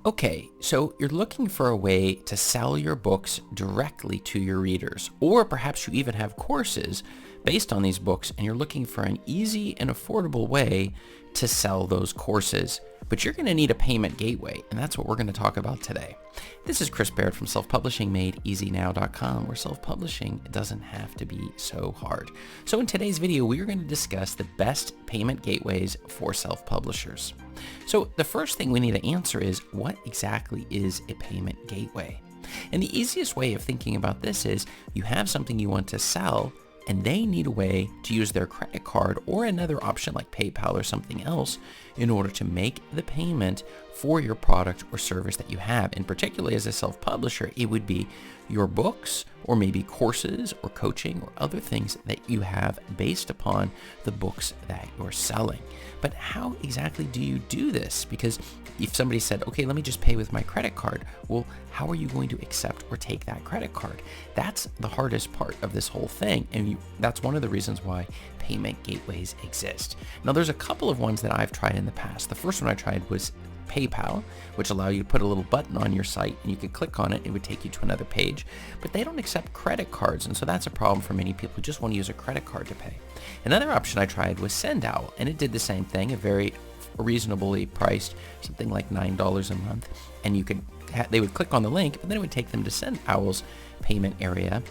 Okay, so you're looking for a way to sell your books directly to your readers, or perhaps you even have courses based on these books and you're looking for an easy and affordable way to sell those courses. But you're going to need a payment gateway, and that's what we're going to talk about today. This is Chris Baird from selfpublishingmadeeasynow.com, where self-publishing doesn't have to be so hard. So in today's video, we are going to discuss the best payment gateways for self-publishers. So the first thing we need to answer is, what exactly is a payment gateway? And the easiest way of thinking about this is, you have something you want to sell, and they need a way to use their credit card or another option like PayPal or something else in order to make the payment for your product or service that you have. And particularly as a self-publisher, it would be your books or maybe courses or coaching or other things that you have based upon the books that you're selling. But how exactly do you do this? Because if somebody said, okay, let me just pay with my credit card, well, how are you going to accept or take that credit card? That's the hardest part of this whole thing. And that's one of the reasons why payment gateways exist. Now, there's a couple of ones that I've tried in the past. The first one I tried was PayPal, which allow you to put a little button on your site and you could click on it. It would take you to another page, but they don't accept credit cards. And so that's a problem for many people who just want to use a credit card to pay. Another option I tried was SendOwl, and it did the same thing, a very reasonably priced, something like $9 a month. And you could, they would click on the link, but then it would take them to SendOwl's payment area.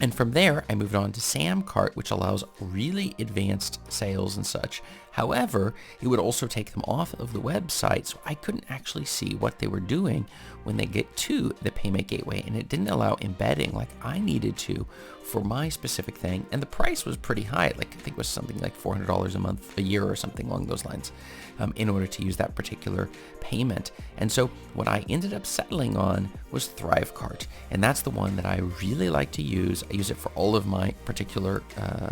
And from there, I moved on to Samcart, which allows really advanced sales and such. However, it would also take them off of the website, so I couldn't actually see what they were doing when they get to the payment gateway, and it didn't allow embedding like I needed to for my specific thing. And the price was pretty high, like I think it was something like $400 a month, a year or something along those lines, in order to use that particular payment. And so what I ended up settling on was Thrivecart, and that's the one that I really like to use. I use it for all of my particular,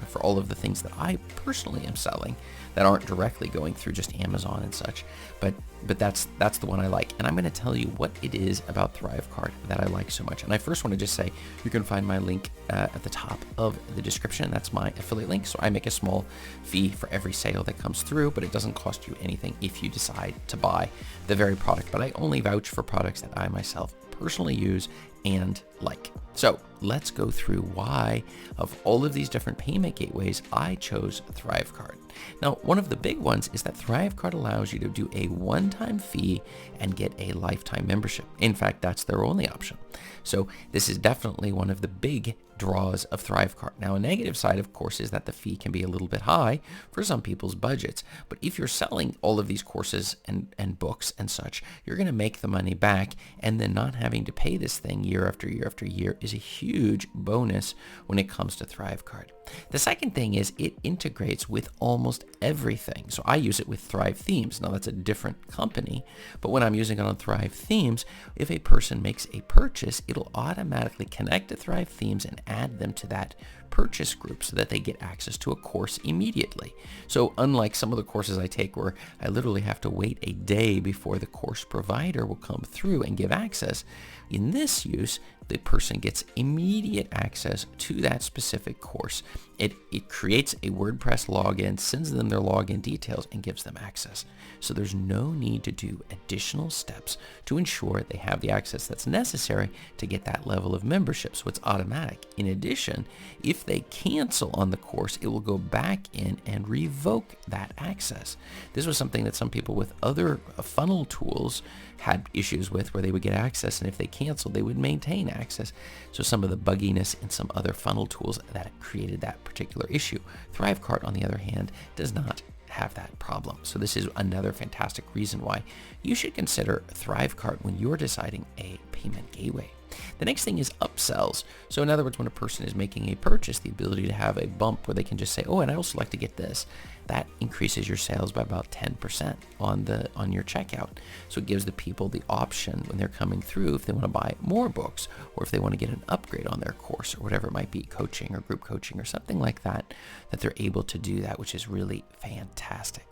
for all of the things that I personally am selling that aren't directly going through just Amazon and such. But that's the one I like. And I'm going to tell you what it is about Thrivecart that I like so much. And I first want to just say, you can find my link at the top of the description. That's my affiliate link. So I make a small fee for every sale that comes through, but it doesn't cost you anything if you decide to buy the very product. But I only vouch for products that I myself personally use and like. So let's go through why, of all of these different payment gateways, I chose Thrivecart. Now, one of the big ones is that Thrivecart allows you to do a one-time fee and get a lifetime membership. In fact, that's their only option. So this is definitely one of the big draws of Thrivecart. Now, a negative side, of course, is that the fee can be a little bit high for some people's budgets. But if you're selling all of these courses and books and such, you're going to make the money back, and then not having to pay this thing year after year after year is a huge bonus when it comes to Thrivecart. The second thing is it integrates with almost everything. So I use it with Thrive Themes. Now, that's a different company, but when I'm using it on Thrive Themes, if a person makes a purchase, it'll automatically connect to Thrive Themes and add them to that purchase group so that they get access to a course immediately. So unlike some of the courses I take where I literally have to wait a day before the course provider will come through and give access, in this use, the person gets immediate access to that specific course. It creates a WordPress login, sends them their login details, and gives them access. So there's no need to do additional steps to ensure they have the access that's necessary to get that level of membership. So it's automatic. In addition, if they cancel on the course, it will go back in and revoke that access. This was something that some people with other funnel tools had issues with, where they would get access, and if they canceled, they would maintain access. So some of the bugginess in some other funnel tools that created that particular issue. Thrivecart, on the other hand, does not have that problem. So this is another fantastic reason why you should consider Thrivecart when you're deciding a payment gateway. The next thing is upsells. So in other words, when a person is making a purchase, the ability to have a bump where they can just say, oh, and I also like to get this. That increases your sales by about 10% on your checkout. So it gives the people the option when they're coming through, if they want to buy more books, or if they want to get an upgrade on their course, or whatever it might be, coaching or group coaching or something like that, that they're able to do that, which is really fantastic.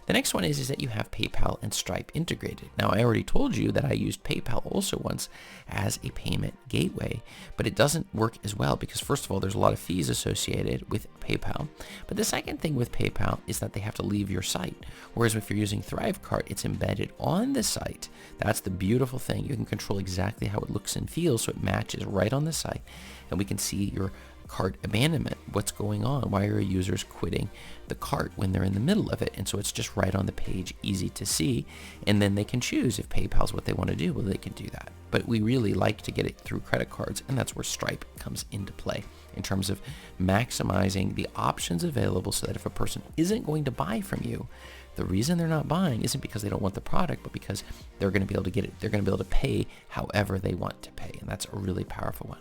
The next one is that you have PayPal and Stripe integrated. Now, I already told you that I used PayPal also once as a payment gateway, but it doesn't work as well because, first of all, there's a lot of fees associated with PayPal. But the second thing with PayPal is that they have to leave your site. Whereas if you're using ThriveCart, it's embedded on the site. That's the beautiful thing. You can control exactly how it looks and feels, so it matches right on the site. And we can see your cart abandonment, what's going on, why are users quitting the cart when they're in the middle of it. And so it's just right on the page, easy to see, and then they can choose if PayPal's what they want to do. Well, they can do that, but we really like to get it through credit cards, and that's where Stripe comes into play in terms of maximizing the options available, so that if a person isn't going to buy from you, the reason they're not buying isn't because they don't want the product, but because they're going to be able to get it. They're going to be able to pay however they want to pay, and that's a really powerful one.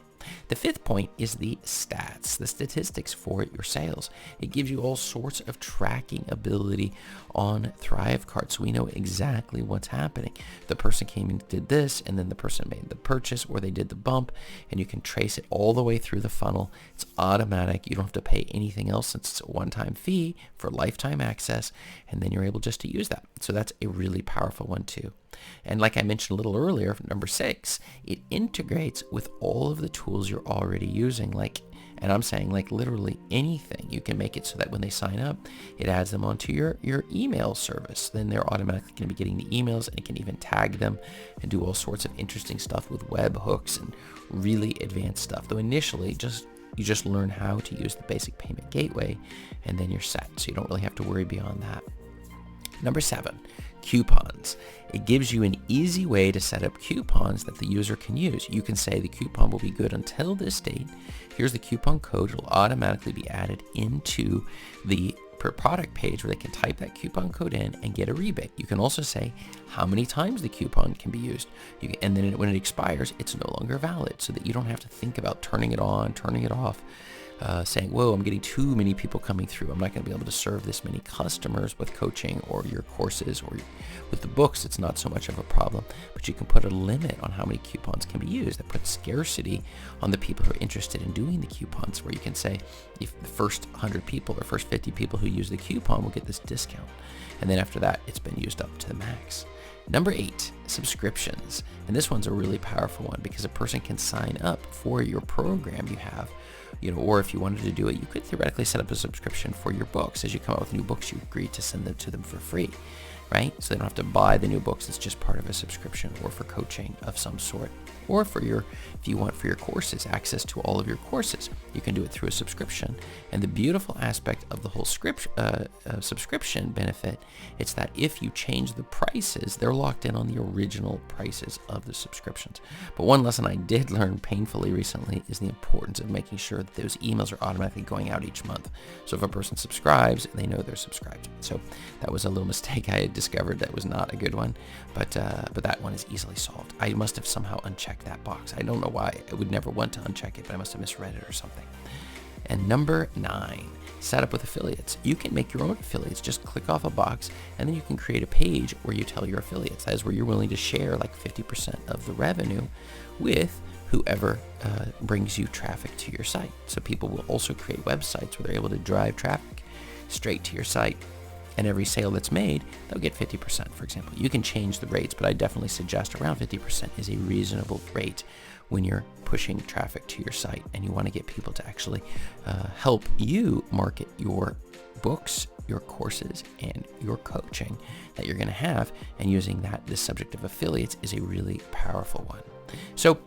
The fifth point is the stats, the statistics for your sales. It gives you all sorts of tracking ability on ThriveCart, so we know exactly what's happening. The person came and did this, and then the person made the purchase, or they did the bump, and you can trace it all the way through the funnel. It's automatic. You don't have to pay anything else since it's a one-time fee for lifetime access, and then you're able just to use that. So that's a really powerful one too. And like I mentioned a little earlier, number 6, it integrates with all of the tools you're already using, and I'm saying literally anything. You can make it so that when they sign up, it adds them onto your email service. Then they're automatically going to be getting the emails, and it can even tag them and do all sorts of interesting stuff with web hooks and really advanced stuff. Though initially, you just learn how to use the basic payment gateway, and then you're set. So you don't really have to worry beyond that. Number 7, coupons. It gives you an easy way to set up coupons that the user can use. You can say the coupon will be good until this date. Here's the coupon code. It'll automatically be added into the per product page where they can type that coupon code in and get a rebate. You can also say how many times the coupon can be used. And then when it expires, it's no longer valid, so that you don't have to think about turning it on, turning it off, saying, whoa, I'm getting too many people coming through. I'm not going to be able to serve this many customers with coaching or your courses, or with the books, it's not so much of a problem, but you can put a limit on how many coupons can be used. That puts scarcity on the people who are interested in doing the coupons, where you can say, if the first 100 people or first 50 people who use the coupon will get this discount. And then after that, it's been used up to the max. Number 8, subscriptions. And this one's a really powerful one because a person can sign up for your program you have, or if you wanted to do it, you could theoretically set up a subscription for your books. As you come out with new books, you agree to send them to them for free, right? So they don't have to buy the new books. It's just part of a subscription, or for coaching of some sort, or if you want for your courses, access to all of your courses, you can do it through a subscription. And the beautiful aspect of the whole subscription benefit, it's that if you change the prices, they're locked in on the original prices of the subscriptions. But one lesson I did learn painfully recently is the importance of making sure that those emails are automatically going out each month. So if a person subscribes, they know they're subscribed. So that was a little mistake I had discovered. That was not a good one, but that one is easily solved. I must have somehow unchecked that box. I don't know why. I would never want to uncheck it, but I must have misread it or something. And number 9, set up with affiliates. You can make your own affiliates. Just click off a box, and then you can create a page where you tell your affiliates. That is where you're willing to share 50% of the revenue with whoever brings you traffic to your site. So people will also create websites where they're able to drive traffic straight to your site. And every sale that's made, they'll get 50%, for example. You can change the rates, but I definitely suggest around 50% is a reasonable rate when you're pushing traffic to your site and you want to get people to actually help you market your books, your courses, and your coaching that you're going to have. And using this subject of affiliates is a really powerful one. So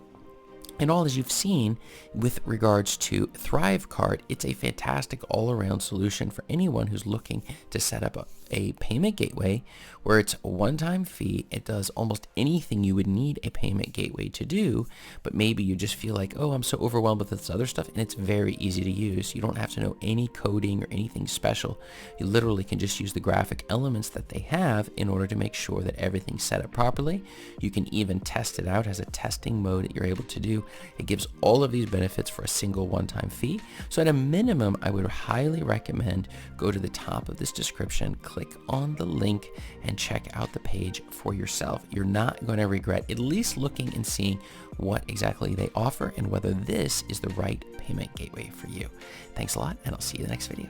in all, as you've seen with regards to ThriveCart, it's a fantastic all-around solution for anyone who's looking to set up a payment gateway where it's a one-time fee. It does almost anything you would need a payment gateway to do, but maybe you just feel like, oh, I'm so overwhelmed with this other stuff, and it's very easy to use. You don't have to know any coding or anything special. You literally can just use the graphic elements that they have in order to make sure that everything's set up properly. You can even test it out as a testing mode that you're able to do. It gives all of these benefits for a single one-time fee. So at a minimum, I would highly recommend go to the top of this description, click on the link, and check out the page for yourself. You're not going to regret at least looking and seeing what exactly they offer and whether this is the right payment gateway for you. Thanks a lot, and I'll see you in the next video.